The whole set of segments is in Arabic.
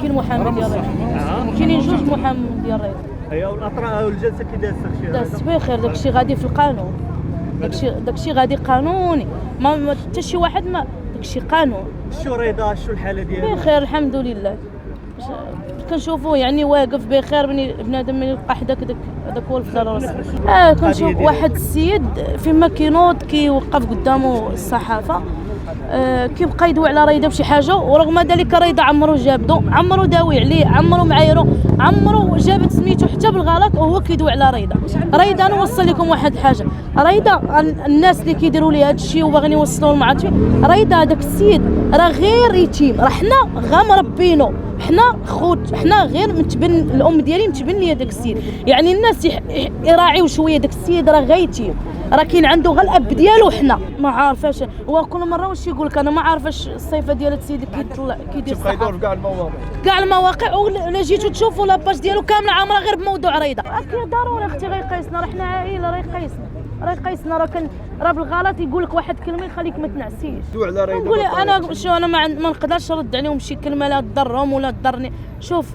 كاين محامي ديال الرياض، كاينين جوج محامين ديال الرياض. ايوا والاطراف والجلسه كي دازت دازت بخير، داكشي غادي في القانون، داكشي غادي قانوني، ما حتى شي واحد ما داكشي قانون. شو رضا شو الحاله ديالو؟ بخير الحمد لله، كنشوفوه يعني واقف بخير، بنادم من يلقى حداك داك هو الفضل. كنشوف واحد السيد فيما كينوض كيوقف قدامه الصحافه، كيبقى يدوي على ريضه بشي حاجه، ورغم ذلك ريضه عمرو جابدو، عمرو داوي عليه، عمرو معايرو، عمرو جابت سميتو حتى بالغلط وهو كيدوي على ريضه. ريضه نوصل لكم واحد الحاجه، ريضه الناس اللي كيديروا لي هذا الشيء وباغيين يوصلوا ما عرفتش، ريضه هذاك السيد راه غير يتيم، راه حنا غا مربينو، حنا خوت، حنا غير متبن، الام ديالي متبن لي هذاك السيد، يعني الناس يراعيو شويه داك السيد راه غيتيم، راه كاين عنده غير الاب ديالو. حنا ما عارفاش، هو كل مره واش يقول لك انا ما عارفاش الصيفه ديال السيد كيطلع كيدير تبقى يدور في كاع المواقع ولا جيتو تشوفوا لاباج ديالو كامله عامره غير بموضوع ريضه. اكيد ضروري اختي غيقيسنا، راه حنا عائله، راه يقيسنا، راه بالغلط يقول لك واحد كلمه يخليك ما تنعسيش. نقول انا شو انا ما نقدرش نرد عليهم شي كلمه لا تضرهم ولا تضرني. شوف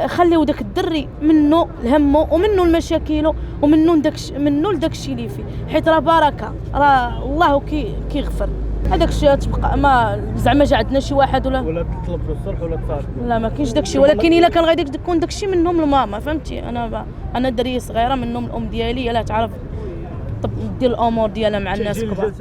خليو داك الدري منه همه ومنه المشاكل ومنه منه لداك الشيء اللي فيه، حيت راه بركه، راه الله كيغفر. هذاك الشيء تبقى ما زعما جا عندنا شي واحد ولا تطلب الصلح ولا تصالح، لا ما كاينش داك الشيء، ولكن الا كان غادي يكون داك الشيء منهم الماما، فهمتي؟ انا دريه صغيره منهم الام ديالي، يلا تعرف دير الامور ديالها مع الناس كبار.